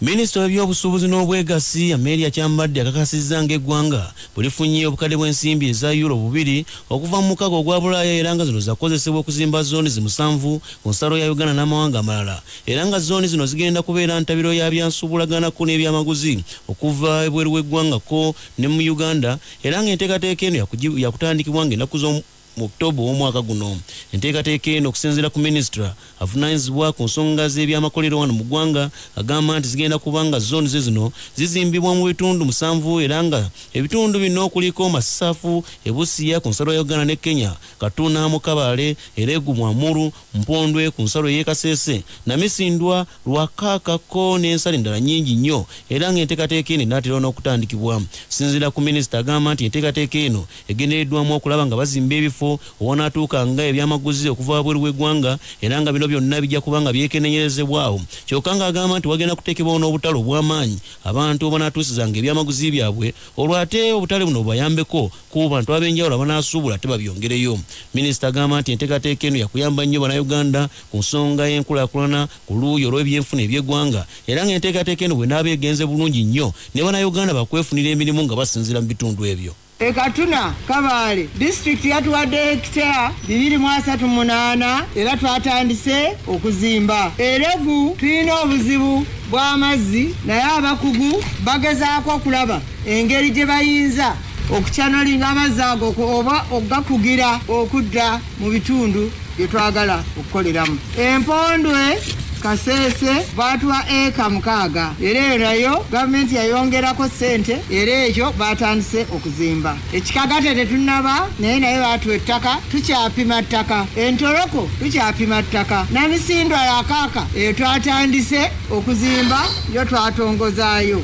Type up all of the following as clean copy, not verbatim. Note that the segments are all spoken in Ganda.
Minisita w'ebyobusuubuzi n'obwegassi Amelia Kyambadde akakasizza ng'eggwanga bulifunye obukadde bw'ensimbi eza euro 2 okuva mu mukago ogwa Bulaaya era nga zino zakozesebwa okuzimba zooni zimusanvu ku nsalo ya Uganda n'amawanga amalala era nga zooni zino zigenda kubeera ntabiro ya byansuubulaganako n'ebyamaguzi okuva ebweru w'eggwangako ne mu Uganda era ng'enteekateeka eno yakutandikibwa ng'ennaku z'omu Oktoba omwaka guno. Enteekateeka eno okusinziira ku minisitule avunaanyizibwa ku nsonga z'ebyamakolero wano mu ggwanga agamba nti zigenda kubanga zooni zino zizimbibwa mu bitundu 7 era nga ebitundu bino kuliko Massafu, Ebusia ku nsalo ya Uganda ne Kenya, Katuna mu Kabale, Eregu mu Amuru, Mpondwe ku nsalo y'e Kasese, Namisindwa, Lwakaakako n'ensalo endala nnyingi nnyo era ng'enteekateeka eno enaatera n'okutandikibwa. Sinziira ku minisita agamba nti enteekateeka eno egendereddwamu okulaba nga bazimba ebifo wanatuuka nga ebyamaguzi okuva wabweru w'eggwanga era nga bino byonna bijja kubanga byekennenyerezebwawo. Kyokka ng'agamba nti wagenda kuteekebwawo n'obutale obw'amaanyi abantu obanatuusizanga ebyamaguzi byabwe olwo ate obutale buno bubayambeko ku bantu ab'enjawulo abanaasuubula ate babyongereyo. Minisita agamba nti enteekateeka eno yakuyamba nnyo bannayuganda ku nsonga y'enkulaakulana ku luuyi olw'ebyenfuna eby'eggwanga era ng'enteekateeka eno bw'enaaba egenze bulungi nnyo ne bannayuganda bakwefunira emirimu nga basinziira mu bitundu ebyo. Katuna Kabale district yatuwadde hekitaya 238 era twatandise okuzimba. Eregu tulina obuzibu bw'amazzi naye abakugu bagezaako okulaba engeri gye bayinza okukyanolinga amazzi ago oba okugakugira okudda mu bitundu bye twagala okukoleramu. Empondwe Kasese batwa eka 6 era nayo gavumenti yayongerako ssente era ekyo batandise okuzimba. Ekikagate tetunaba naye batwa ettaka tukyapima ttaka. Entoroko tukyapima ttaka. Namisindwa yakaaka twatandise okuzimba yo twatongozaayo.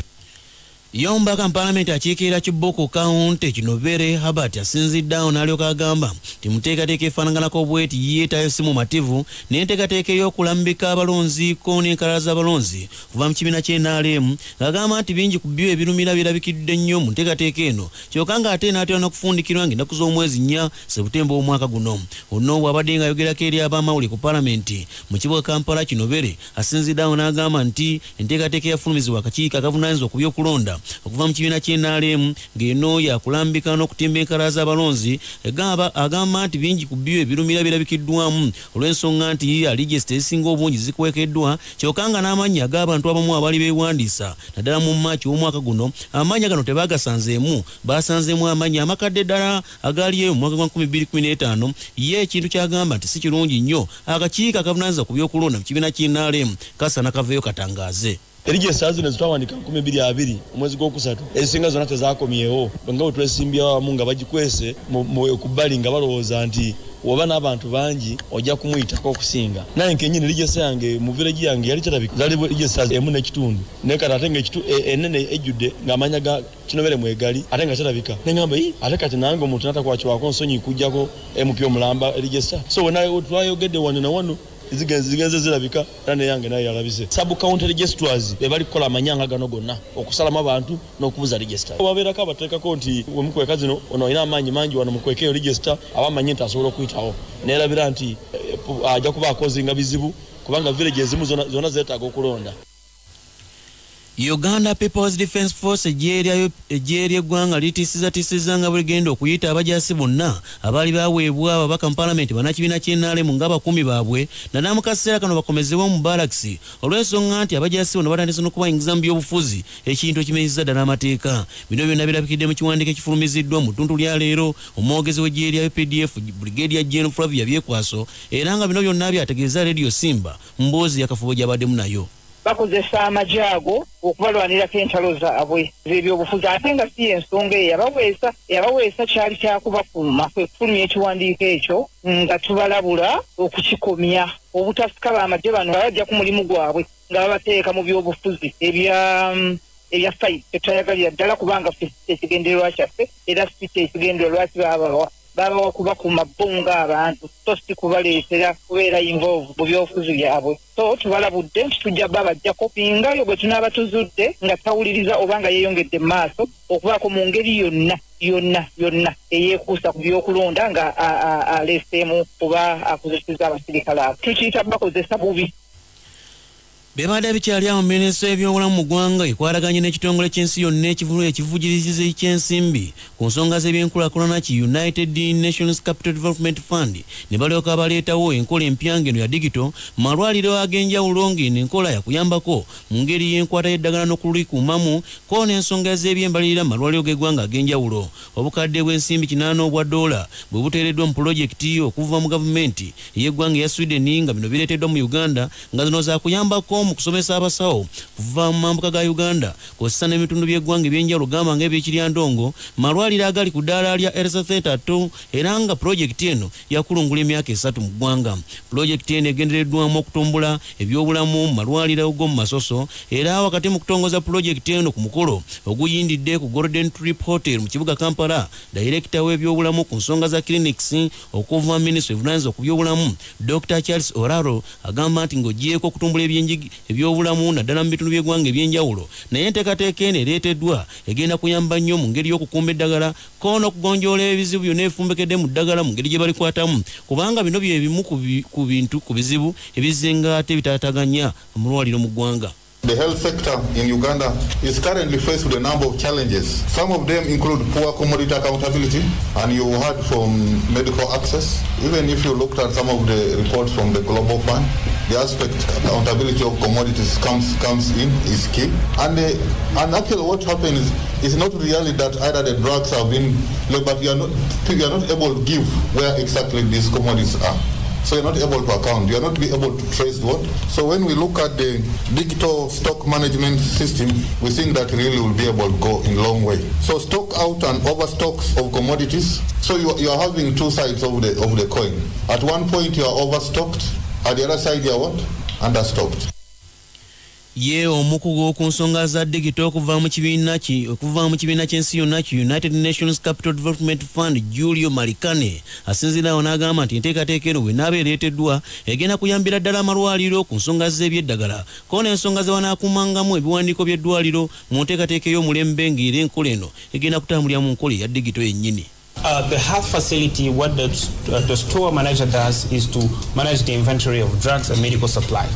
Yombaka Parliament akiikirira Kiboko County Kinovere Habert asinziddeawo n'alyoka agamba nti muteekateeka efaanaganako bw'eti yeetayo si mumativu n'enteekateeka ey'okulambika abalonziiko n'enkalala z'abalonzi kuva mu kibiina ky'NRM ng'agamba nti bingi ku byo ebirumira birabikidde nnyo mu nteekateeka eno kyokka ng'ate n'atera n'okufundikirwa ng'ennaku z'omwezi 4 Septemba omwaka guno. Ono bw'abadde ng'ayogerako eri ab'amawulire ku Parliament mu kibuga Kampala Kinovere asinziddeawo n'agamba nti enteekateeka yafulumizibwa akakiiko akavunaanyizibwa ku by'okulonda okuva mu kibiina ky'NRM ng'eno yakulambika n'okutimba enkalala z'abalonzi agamba nti bingi ku byo ebirumira birabikiddwamu olw'ensonga nti aligesti ezisinga obungi zikwekeddwa kyokka nga n'amannya ag'abantu abamu abaali beewandiisa naddala mu Maaci w'omwaka guno amannya gano tebagasanzeemu basanzeemu amannya amakadde ddala agaaliyo mu mwaka gwa 2015 ye ekintu kyagamba nti si kirungi nnyo akakiiko akavunaanyizibwa ku by'okulonda mu kibiina ky'NRM kasana kaveeyo katangaaze. Erigye zino zitwawandika 2020 omwezi gw'okusatu ezisinga zonna tezaakomyewo nga bwe twesimbya wamu nga bagikwese ku bbali nga balowooza nti oba n'abantu bangi ojja kumuyitako okusinga. Naye nkenyini ligesa yange mu village yange yali kyalabika zali ligesa emu n'ekitundu naye kati ate enene ejjudde ng'amanya ga Kinovere mwegali ate nga kyalabika neŋŋamba ate kati nange omuntu natakwakiwako nsonyi kujjako MP omulamba ligesa so naye twayogedde wano na wano zigenze zirabika era yange naye yalabise. Sub county registrars bali kukola amanyanga gano gonna okusalamu abantu n'okubuza register. Babeerako abateekako nti wemukweka zino ono ina amaanyi mangi wano mukwekeyo register abamanyi nti asobola okuyitawo neerabira nti ajja kuba akozinga bizibu kubanga village ezimu zonna zeetaaga okulonda. Uganda People's Defence Force ejeerya eggwanga litisiza nga buligenda okuyita abajaasi bonna abaali baweebwa ababaka mu Parliament bannakibiina ky'NRM nga bakumi baabwe naddala mu kaseera kano bakomezebwa mu barracks olw'ensonga nti abajaasi bonna batandise n'okubayingiza mu by'obufuzi ekintu ekimenyezza ddala amateeka. Bino byonna birabikidde mu kiwandiiko ekifulumiziddwa mu ttuntu lya leero omwogezi w'ejeerya PDF Brigadier General Flavia Byekwaso era nga bino byonna byategeeza Radio Simba mboozi yakafubo gy'abaddemu nayo. Bakozesa amajaago okubalwanirako entalo zaabwe z'ebyobufuzi ate nga si ensonga eyabaweesa kyali kyakubakuuma kwe kufulumya ekiwandiiko ekyo nga tubalabula okukikomya obutasika b'amagye bano bajja ku mulimu gwabwe nga babateeka mu byobufuzi ebya fayi tetwayagalira ddala kubanga ffe ekigendererwa kyaffe era si ekigendererwa lwaki babawa kubakuuma bo ng'abantu so si kubaleetera kubeera involve mu byobufuzi byabwe. So tubalabudde nti tujja babajjako pingayo bwe tunaaba tuzudde nga tawuliriza oba nga yeeyongedde mu maaso okubaako mu ngeri yonna eyeekuusa ku by'okulonda nga aleeseemu oba akozeseza abasirikale abo tukiyita bakozesa bubi. Bebadde bikyali awo minisitule y'ebyobulamu mu ggwanga ekwaraganye n'ekitongole ky'ensi yonna ekivujirizi ky'ensimbi ku nsonga z'ebyenkulaakulana ki United Nations Capital Development Fund ne balyoka baleetawo enkola empya ng'eno ya digito malwaliro ag'enjawulo ng'eno enkola yakuyambako mu ngeri y'enkwata y'eddagala n'okulikuumamu ko n'ensonga z'ebyembalirira malwaliro g'eggwanga ag'enjawulo. Obukadde bw'ensimbi $80 bwe buteereddwa mu pulojekiti okuva mu gavumenti y'eggwanga eya Sweden nga bino bireeteddwa mu Uganda nga zino zaakuyambako mu kusomesa abasawo kuva mu mambuka ga Uganda kw'ossa n'ebitundu by'eggwanga ebyenjawulo gamba ng'eby'Ekiryandongo malwaliro agali ku ddaala lya LC32 era nga pulojekiti eno yakulungula emyaka 3 mu ggwanga. Pulojekiti eno egendereddwamu okutumbula ebyobulamu mu malwaliro g'omu Masoso era wakati mu kutongoza pulojekiti eno ku mukolo oguyindidde ku Golden Trip Hotel mu kibuga Kampala, dayirekita w'ebyobulamu ku nsonga za clinics okuva Ministry of Finance ku byobulamu Dr. Charles Oraro agamba nti ng'ogyeko okutumbula ebyobulamu naddala mu bitundu by'eggwanga ebyenjawulo naye enteekateeka eno ereeteddwa egenda kuyamba nnyo mu ngeri y'okukumba eddagala ko n'okugonjoola ebizibu byonna ebifumbekedde mu ddagala mu ngeri gye balikwatamu kubanga bino bye bimu ku bizibu ebizinga ate bitaataganya amalwaliro mu ggwanga. The health sector in Uganda is currently faced with a number of challenges. Some of them include poor commodity accountability, and you heard from medical access. Even if you looked at some of the reports from the Global Fund, the aspect accountability of commodities comes in is key. And actually what happens is not really that either the drugs have been, but you are not able to give where exactly these commodities are. So you're not able to account, you're not be able to trace what. So when we look at the digital stock management system, we think that really will be able to go in a long way. So stock out and overstocks of commodities. So you are having two sides of the coin. At one point you are overstocked, at the other side you are what? Understocked. Ye omukugu ku nsonga za digito okuva mu kibiina ky'ensi yonna ki United Nations Capital Development Fund Julio Marikane asinzirawo n'agamba nti enteekateeka eno bw'enaaba ereeteddwa egenda kuyambira ddala amalwaliro ku nsonga z'ebyeddagala ko n'ensonga ze banaakuumangamu ebiwandiiko by'eddwaliro mu nteekateeka ey'omulembe ng'era enkola eno egenda kutambulira mu nkola eya digito yennyini. The health facility, what the store manager does is to manage the inventory of drugs and medical supply.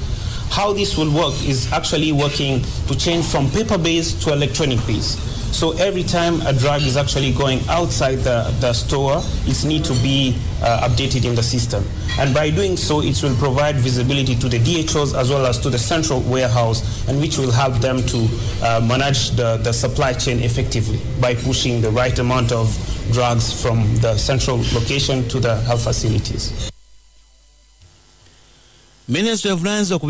How this will work is actually working to change from paper-based to electronic-based. So every time a drug is actually going outside the store, it needs to be updated in the system. And by doing so, it will provide visibility to the DHOs as well as to the central warehouse, and which will help them to manage the supply chain effectively by pushing the right amount of drugs from the central location to the health facilities. Ministry of Finance ku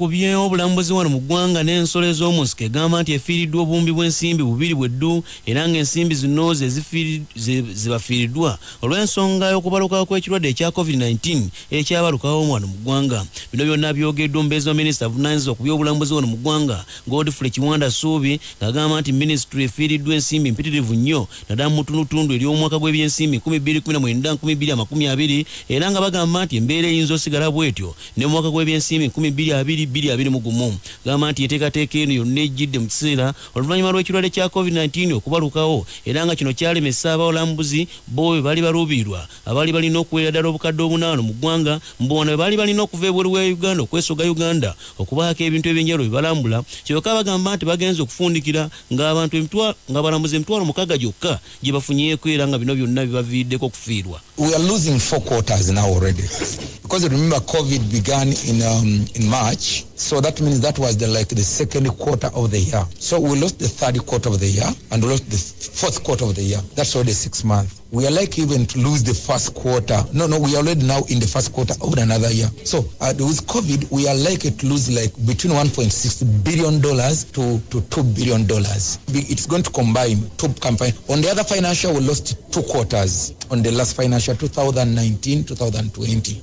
by'obulambuzi wano mu ggwanga n'ensolo ez'omunsiko egamba nti efiiriddwa obumbi bw'ensimbi bubiri bweddu era ng'ensimbi zino zibafiiriddwa olw'ensonga y'okubalukawo kw'ekirwadde ekya COVID-19 ekyabalukawo wano mu ggwanga. Bino byonna byogeddwa omubeezi wa Minister of Finance ku by'obulambuzi wano mu ggwanga Godfrey Kiwanda Suubi ng'agamba nti ministry efiiriddwa ensimbi mpitirivu nnyo naddala mu tundutundu ery'omwaka gw'ebyensimbi 2019-2020 era nga bagamba nti embeera eyinza osigala bw'etyo ne mwaka gw'ebyensimbi 2020-2021 gamba nti enteekateeka eno yonna ejjidde mu kiseera oluvannyuma lw'ekirwadde kya COVID-19 okubalukawo era nga kino kyalemesa abalambuzi bo bwe bali baluubirirwa abaali balina okuweera ddala obukadde 8 mu ggwanga mbona bwe baali balina okuva ebweru wa Uganda okwesoga Uganda okubaako ebintu ebyenjawulo bye balambula kyokka bagamba nti bagenze okufundikira ng'abalambuzi 6000 gyokka gye bafunyeeko era nga bino byonna bibaviiriddeko okufiirwa. We are losing 4 quarters now already because remember COVID began in March, so that means that was the second quarter of the year. So we lost the third quarter of the year and we lost the fourth quarter of the year. That's already 6 months. We are like even to lose the first quarter. No, we are already now in the first quarter of another year. So with COVID, we are likely to lose like between $1.6 billion to $2 billion. It's going to combine two campaigns. On the other financial, we lost 2 quarters on the last financial, 2019-2020.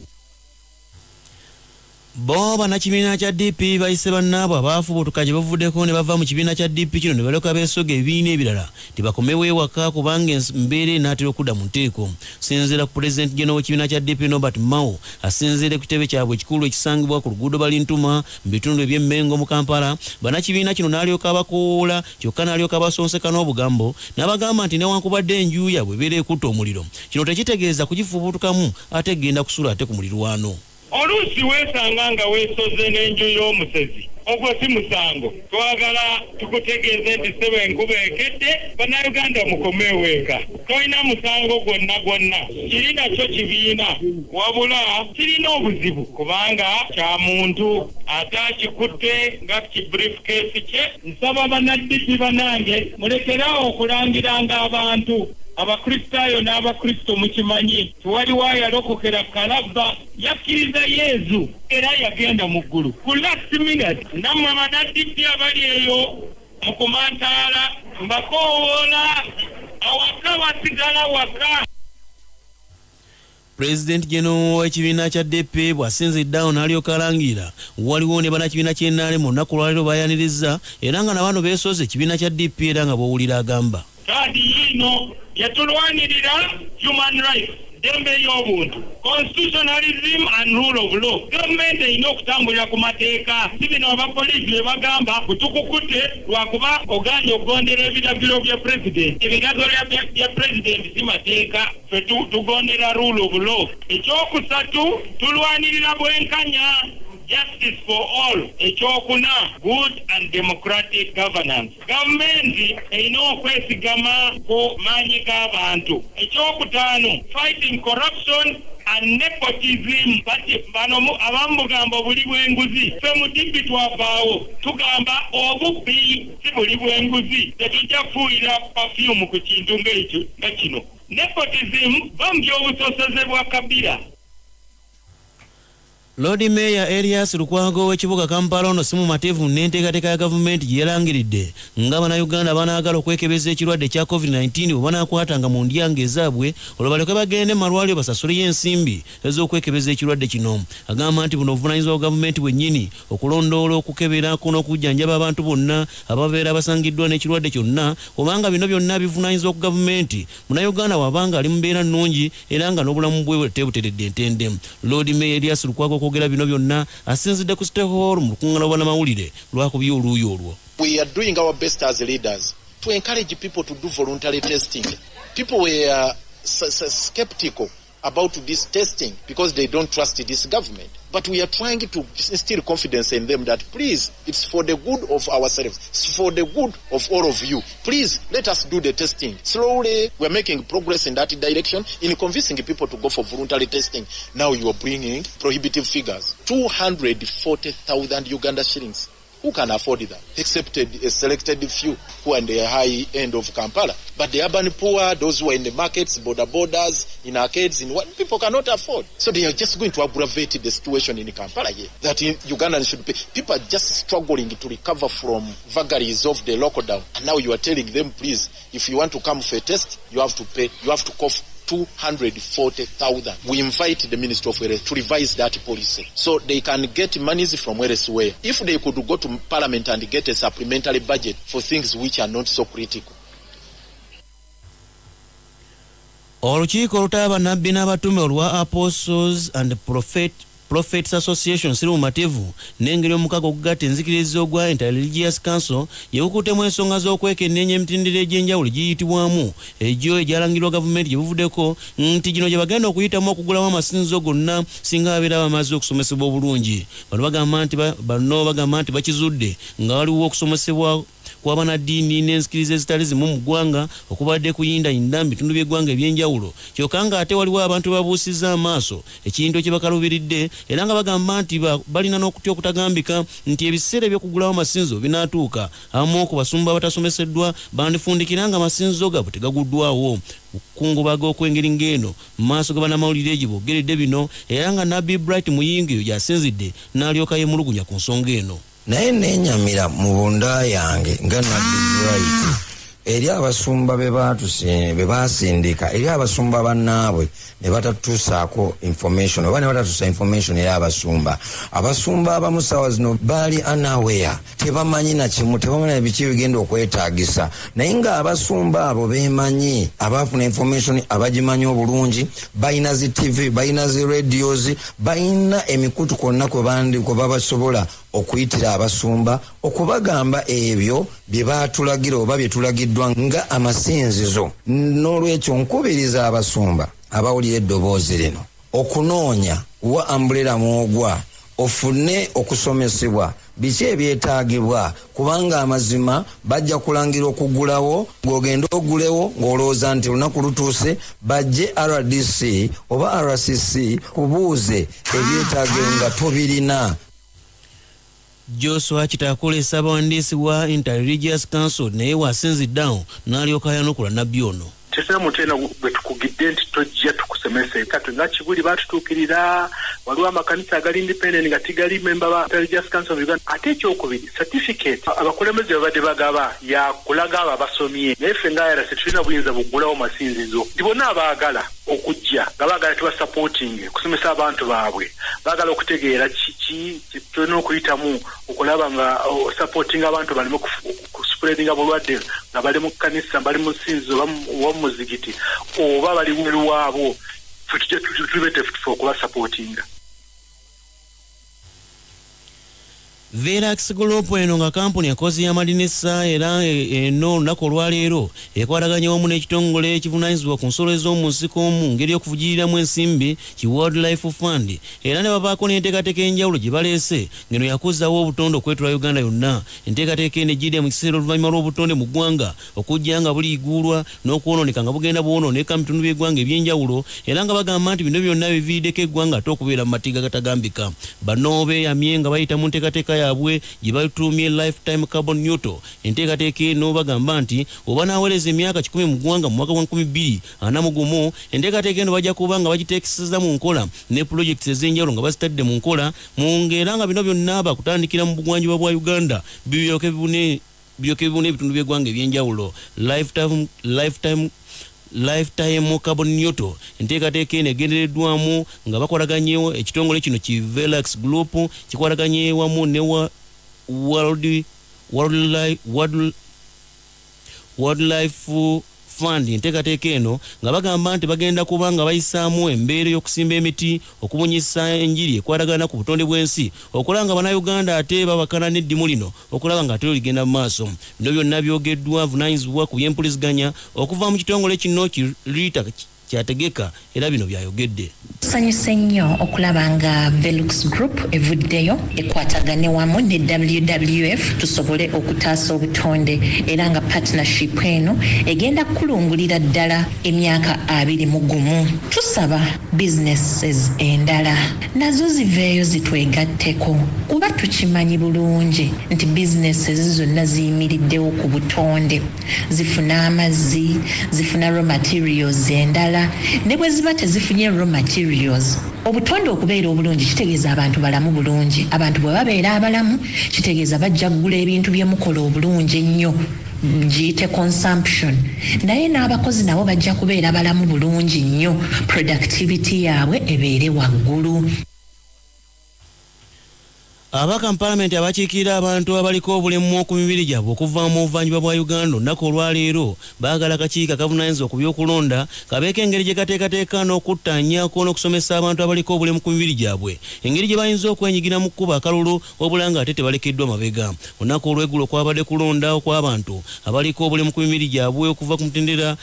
Bo bannakibiina kya DP bayise bannaabo abaafubutuka gye bavuddeko ne bava mu kibiina kya DP kino ne balyoka beesoga ebibiina ebirala tebakomewo ewaka kubanga embeera enaatera okudda mu nteeko. Sinziira ku Pulezidenti General w'ekibiina kya DP Norbert Mao asinziire ku kitebe kyabwe ekikulu ekisangibwa ku luguudo Balintuma mu bitundu eby'Emmengo mu Kampala. Bannakibiina kino n'alyoka abakoola kyokka n'alyoka abasonseka n'obugambo n'abagamba nti newankubadde enju yaabwe ebeera ekutta omuliro kino tekitegeeza kugifubutukamu ate egenda kusula ate ku mulirwano. Oluusi weesanga nga weesoze n'enju y'omusezi ogwo si musango twagala tukutegeeze nti sebo enkuba ekedde bannayuganda mukomeweeka tolina musango gwonna kirina kyo kibiina wabula kirina obuzibu kubanga kya muntu atakikutte nga kibriefcase kye nsaba bannaddipi banange mulekerawo okulangiranga abantu abakristaayo n'abakristo mukimanyi tiwaliwo yalokokera kalaba yakkiriza yezu era yagenda mu ggulu ku last minute nammwe bannaddipi abali eyo mukumantaala mbakoowoola awaka basigala waka. President General w'ekibiina kya DP bw'asinziddeawo n'alyoka alangira waliwo ne bannakibiina ky'ennaale mu nnaku lwaleero bayaniriza era nga nabano beesoze ekibiina kya DP era nga bw'owulira agamba kadi yino yatulwanirira human rights dembe y'obuntu constitutionalism and rule of law. Gavumenti erina okutambulira ku mateeka si bino abapoliisi bye bagamba kutukukutte lwakuba ogaanye okugondera ebiragiro bya pulezidenti. Ebiragiro bya pulezidenti si mateeka, ffe tugondera rule of law. Ekyokusatu tulwanirira bwenkanya justice for all. Ekyokuna good and democratic governance. Gavumenti erina okwesigama ku maanyi g'abantu. Ekyokutaano fighting corruption and nepotism. Bano abamugamba obuli bw'enguzi ffe mu DP twavaawo tugamba obubbi si buli bw'enguzi tetujja kufuuyira perfume ku kintu ng'ekyo nga kino. Nepotism bambi obusosoze bwa Kabila. Lord Mayor Elias Lukwago w'ekibuga Kampala ono si mumativu n'enteekateeka ya gavumenti gye yalangiridde nga bannayuganda banaagala okwekebeza ekirwadde kya COVID-19 bwe banaakwatanga mu ndyango ezaabwe olwo balyoke bagende mu malwaliro basasuleyo ensimbi ez'okwekebeza ekirwadde kino. Agamba nti buno obuvunaanyizibwa bwa gavumenti bwennyini okulondoola okukeberaku n'okujjanjaba abantu bonna ababeera basangiddwa n'ekirwadde kyonna, kubanga bino byonna bivunaanyizibwa ku gavumenti. Munnayuganda wabanga ali mu mbeera nnungi era nga n'obulamu bwe tebuteredde entende. Lord Mayor Elias Lukwago kwogera bino byonna asinzidde ku State Hall mu lukuŋŋaana lw'Amawulire lwakubye oluuyi olwo. We are doing our best as leaders to encourage people to do voluntary testing. People were skeptical about this testing because they don't trust this government. But we are trying to instill confidence in them that please, it's for the good of ourselves, it's for the good of all of you. Please, let us do the testing. Slowly, we are making progress in that direction in convincing people to go for voluntary testing. Now you are bringing prohibitive figures, 240,000 Uganda shillings. Who can afford that? Except a selected few who are in the high end of Kampala. But the urban poor, those who are in the markets, borders, in arcades, in what people cannot afford. So they are just going to aggravate the situation in Kampala here. That in Uganda should pay. People are just struggling to recover from vagaries of the lockdown. And now you are telling them, please, if you want to come for a test, you have to pay, you have to cough 240,000. We invite the Ministry of Health to revise that policy so they can get monies from elsewhere. If they could go to Parliament and get a supplementary budget for things which are not so critical. Olukiiko olutaba nabbi n'abatume olwa Apostles and Prophets Association siri mumativu n'engeri omukago okugatta enzikiriza ogwa Interreligious Council yewukutemu ensonga z'okwekenneenya emitendera egy'enjawulo giyitibwamu egyo egyalangirwa gavumenti gye buvuddeko nti gino gye bagenda okuyitamu okugulamu amasinzizo gonna singa babeera bamaze okusomesebwa obulungi. Bano bagamba nti bakizudde nga waliwo okusomesebwa kw'abannaddiini n'enzikiriza ezitali zimu mu ggwanga okubadde kuyindayinda mu bitundu by'eggwanga eby'enjawulo, kyokka nga ate waliwo abantu babuusizza amaaso ekintu ekibakalubiridde era nga bagamba nti balina n'okutya okutagambika nti ebiseera eby'okugulawo amasinzizo binaatuuka. Abamu ku basumba abatasomeseddwa bandifundikira nga amasinzizo gaabwe tegaguddwawo. Okungubaga okw'engeri ng'eno mu maaso ga bannamawulire gye boogeredde bino era nga Nabbi Bright Muyingo gy'asinzidde n'alyoka yemulugunya ku nsonga eno. Naye nenyamira mu bunda yange nga Nabbi Bright eri abasumba be basindika eri abasumba bannaabwe ne batatuusaako information oba ne batatuusa information eri abasumba abamu ssaawa zino baali unaware, tebamanyi na kimu, tebamanyi biki bigenda okwetaagisa. Naye nga abasumba abo beemanyi, abaafuna information abagimanyi obulungi, balina zi TV, balina zi radios, balina emikutu kwonna kwe babasobola okuyitira abasumba okubagamba ebyo bye baatulagira oba bye tulagiddwa nga amasinzizo. N'olwekyo nkubiriza abasumba abawulira eddoboozi lino okunoonya wa ambulera mwogwa ofune okusomesebwa biki ebyetaagibwa kubanga amazima bajja kulangira okugulawo ng'ogenda ogulewo ng'olowooza nti olunaku lutuuse bajje RDC oba RCC kubuuze ebyetaagibwa nga tobirina. Joshua Kitakule Sabawandiisi wa Interreligious Council naye wasinziddawo n'alyoka yanukula nabbi ono. Tesera mutena bwe tukugidde nti tojja tukusemese kati nga Kibuli baatutuukirira waliwo amakanisa agali independent nga tigali member ba Interreligious Council of Uganda ate ekyokubiri certificate abakulembeze babadde bagaba ya kulaga abo abasomye naye ffe nga IRC tulina buyinza buggulawo masinzizo nti bonna abaagala okujja nga baagala tuba supporting kusomesa abantu baabwe baagala okutegeera kiki tulina okuyitamu okulaba nga supporting abantu baleme kuspreadinga bulwadde nga bali mu kanisa bali mu nsinzizo oba mu muzigiti oba bali weru waabo ffe tujja tubetefutufu okuba supportinga. Verax Group eno nga kampuni ekozi y'amadinisa era eno olunaku olwaleero ekwataganya wamu n'ekitongole ekivunaanyizibwa ku nsolo ez'omu nsiko mu ngeri y'okuvujiriramu ensimbi ki Wildlife Fund era ne babaako n'enteekateeka enjawulo gye baleese ngeno yakuzzawo obutonde okwetula Uganda yonna. Enteekateeka eno ejjidde mu kiseera oluvannyuma lw'obutonde mu ggwanga okujja nga buliiguulwa n'okwonooneka nga bugenda bwonooneka mu bitundu by'eggwanga eby'enjawulo era nga bagamba nti bino byonna biviiriddeko eggwanga ate okubeera mu matiga gatagambika. Bano beeyamye nga bayita mu nteekateeka yabwe gye batuumye lifetime carbon neutral. Enteekateeka eno bagamba nti oba naaweereza emyaka 10 mu ggwanga mu mwaka wa 2041 enteekateeka eno bajja kuba nga bagiteekeseza mu nkola ne projekiti ez'enjawulo nga bazitadde mu nkola mu ngera nga bino byonna bakutandikira mu bugwanjuba bwa Uganda bibyoke bibune ebitundu by'eggwanga eby'enjawulo. Lifetime carbon neutral enteekateeka eno egendereddwamu nga bakwataganyewo ekitongole kino ki Verax Group kikwataganyewamu ne Wildlife Fund. Enteekateeka eno nga bagamba nti bagenda kuba nga bayisaamu embeera y'okusimba emiti okubunyisa enjiri ekwatagana ku butonde bw'ensi okulaba nga bannayuganda ate babakana n'eddimu lino okulaba nga ate ligenda mu maaso. Bino byonna byogeddwa avunaanyizibwa ku by'empuliziganya okuva mu kitongole kino ki Rita kyategeka era bino byayogedde. Tusanyuse nnyo okulaba nga Verax Group evuddeyo ekwatagane wamu ne WWF tusobole okutaasa obutonde era nga partnership eno egenda kulungulira ddala emyaka 21. Tusaba businesses endala nazo ziveeyo zitwegatteko kuba tukimanyi bulungi nti businesses zonna ziyimiriddewo ku butonde zifuna amazzi zifuna raw materials endala ne bwe ziba tezifunye raw materials obutonde okubeera obulungi kitegeeza abantu balamu bulungi. Abantu bwe babeera abalamu kitegeeza bajja kugula ebintu byemukola obulungi ennyo giyite consumption naye n'abakozi nabo bajja kubeera balamu bulungi nnyo productivity yaabwe ebeere waggulu. Abaka mu Parliament abakiikirira abantu abaliko obulemu ku mibiri gyabwe okuva mu buvanjuba bwa Uganda olunaku olwaleero baagala akakiiko akavunaanyizibwa ku by'okulonda kabeeko engeri gye kateekateeka n'okuttanyaako n'okusomesa abantu abaliko obulemu ku mibiri gyabwe engeri gye bayinza okwenyigira mu kkuba akalulu wabula nga ate tebalekeddwa mabega. Olunaku olw'eggulo kwabadde kulonda okw'abantu abaliko obulemu ku mibiri gyabwe okuva ku mutendera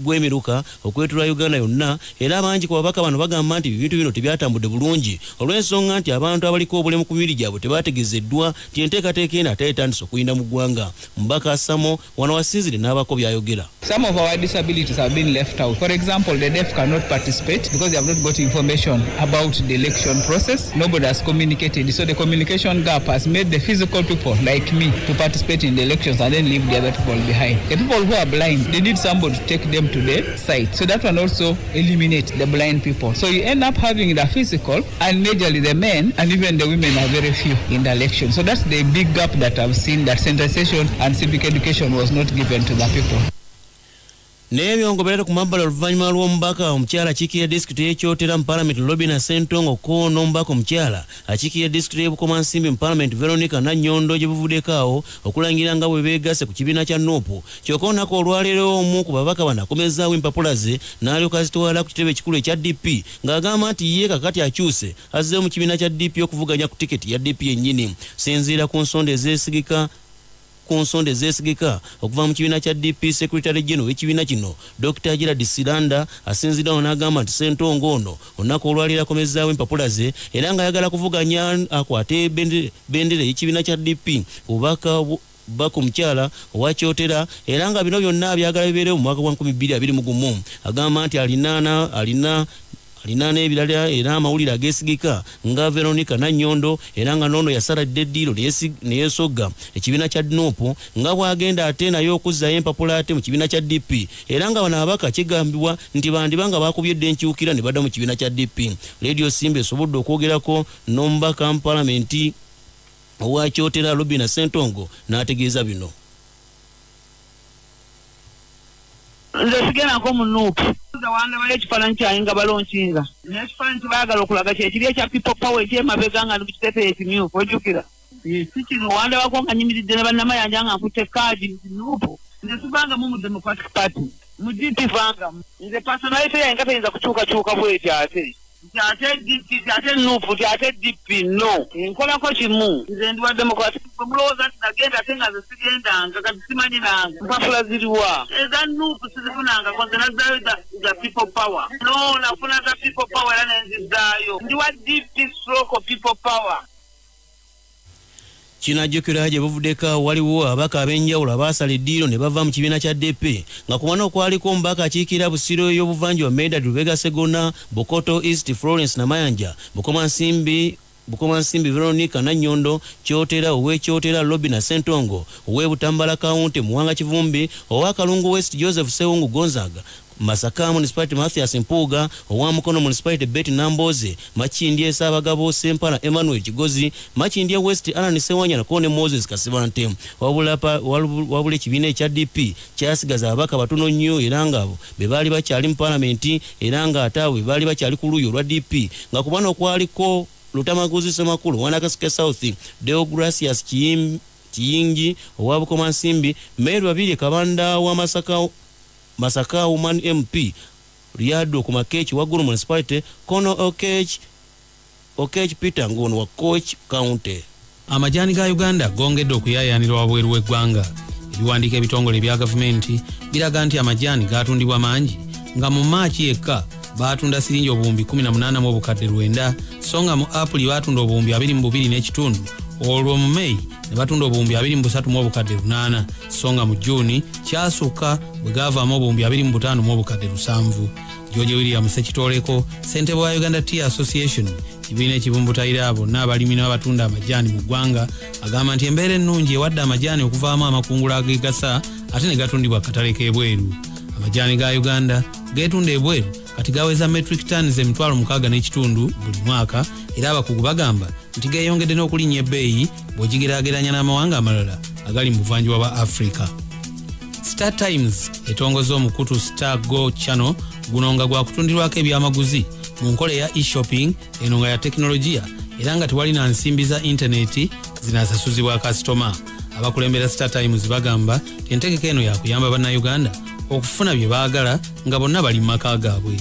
gw'emiruka okwetula Uganda yonna era abangi ku babaka bano bagamba nti ebintu bino tebyatambudde bulungi olw'ensonga nti abantu abaliko obulemu ku mibiri gyabwe tebategezeddwa nti enteekateeka eno ate etandise okuyinda mu ggwanga. Mbaka Samo wano wasinzire n'abako byayogera. Some of our disabilities have been left out. For example, the deaf cannot participate because they have not got information about the election process. Nobody has communicated. So the communication gap has made the physical people like me to participate in the elections and then leave the other people behind. The people who are blind, they need somebody to take them to the site. So that one also eliminates the blind people. So you end up having the physical and majorly the men and even the women are very few in the election. So that's the big gap that I've seen, that sensitization and civic education was not given to the people. Nebyo ngoberera ku mabbala oluvannyuma lw'omubaka omukyala akiikirira disitulikiti y'ekyotera mu Parliament Robina Sentongo ko n'omubaka omukyala akiikirira disitulikiti y'Ebukomansimbi mu Parliament Veronica Nannyondo gye buvuddeko awo okulangira nga bwe beegase ku kibiina kya NUP. Kyokka olunaku olwaleero omu ku babaka bano akomezaawo empapula ze n'alyoka azitwala ku kitebe ekikulu ekya DP ng'agamba nti ye kakati akyuse azzeewo mu kibiina kya DP okuvuganya ku tiketi ya DP yennyini. Sinziira ku nsonda ezeesigika ku nsonda ezeesigika okuva mu kibiina kya DP. Secretary General w'ekibiina kino Dr. Gerald Siranda asinziddewo n'agamba nti Ssentongo ono olunaku olwaliro akomezzaawo empapula ze era ng'ayagala kuvuganya akwate bendera y'ekibiina kya DP kubaka omukyala owa Kyotera era nga bino byonna byagala bibeerewo mu mwaka gwa 2021. Agamba nti alina n'ebirala era amawulire ageesigika nga Veronica Nannyondo era nga noono yasaladde eddiiro neyeesogga ekibiina kya NUP nga bw'agenda ate naye okuzzayo empapula ate mu kibiina kya DP era nga bano abaka kigambibwa nti bandiba nga baakubye eddenkyukira ne badda mu kibiina kya DP. Radio Simba esobodde okwogerako n'omubaka mu palamenti owa Kyotera Robina Ssentongo n'ategeeza bino. Nze sigenda nko mu NUP wanda bali ekifaananyi kyaye nga balonkinga n'ekifaananyi kyebaagala okulaga kyekiri ekya people power ekyemabega nga nikitepe ekimyufu ojjukira si kino wanda bako nga nyimiridde ne bannamayanja nga nkutte kaadi NUP. Nze sivanga mu Democratic Party mu DP vanga nze personality yange nga teyinza kukyukakyuka bwetyo ate NUP ate DP no nkolako kimu nze ndi wa Democratic mulowooza nti nagenda ate nga nze sigendanga kati simanyi nange mpapula ziriwa eza NUP sizifunanga konze nazzaayo za people power no nafuna za people power era nenzizzaayo ndi wa DP stroke people power. Kinajjukira gye buvuddeko waliwo abaka ab'enjawulo abaasala eddiiro ne bava mu kibiina kya DP nga ku bano okwaliko omubaka akiikira Busiro y'obuvanjuba Medard Lubega Segona, Bukoto East Florence Namayanja, Bukomansimbi Veronica Nannyondo, Kyotera ow'Ekyotera Robina Ssentongo, ow'Ebutambala County Muwanga Kivumbi, owa Kalungu West Joseph Sewungu Gonzaga, Masaka Municipality Mathias Mpuuga, owa Mukono Municipality Betty Namboze, Makindye Ssaabagabo Sempala Emmanuel Kigozi, Makindye West Alan Sewanya na Kone Moses Kasibante. Wabula ekibiina ekya DP kyasigaza abaka batono nnyo era nga be baali bakyali mu palamenti era nga ate abo be baali bakyali ku luuyi olwa DP nga ku bano okwaliko Lutamaguzi Semakulu Wanakasike South, Deogracius Kiyingi owa Bukomansimbi, Meru Babiri Kabanda wa Masaka Woman MP, Riado Kumakya Waggulu Municipality, Kono Okech Peter Ngono wa Coach County. Amajani ga Uganda gongedde okuyaayaanira wabweru w'eggwanga. Ebiwandiiko ebitongole ebya gavumenti biraga nti amajani gaatundibwa mangi nga mu Maachi yekka baatunda siringi obuwumbi 18 mu obukadde 9, so nga mu April baatunda obuwumbi 22 n'ekitundu, olwo mu May ne batunda obuwumbi 23 mu obukadde 8, so nga mu Juni kyasukka bwe gaavaamu obuwumbi 25 mu obukadde 7. George William Sekitoleko, ssentebe wa Uganda Tea Association, kibiina ekibumbutayira abo n'abalimi n'abatunda amajani mu ggwanga, agamba nti embeera ennungi ewadde amajani okuvaamu amakungula agegasa ate ne gatundibwa katale k'ebweru. Amajani ga Uganda geetunda ebweru kati gaweza metric tons 6.5 buli mwaka era abakugu bagamba nti geeyongedde n'okulinnya ebbeeyi bw'ogigeraageranya n'amawanga amalala agali mu buvanjuba bwa Africa. Star Times etongoza omukutu Star Go Channel guno nga gwa kutundirwako ebyamaguzi mu nkola ya e-shopping eno nga ya teknologiya era nga tewali na nsimbi za intaneti zinasasuzibwa kasitoma. Abakulembera Star Times bagamba nti entegeka eno yakuyamba bannayuganda okufuna bye baagala nga bonna bali mu maka gaabwe.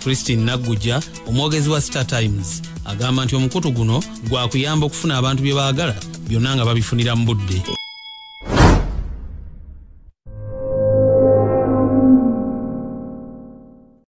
Christine Nagguja, omwogezi wa Star Times, agamba nti omukutu guno gwakuyamba okufuna abantu bye baagala byonna nga babifunira mu budde.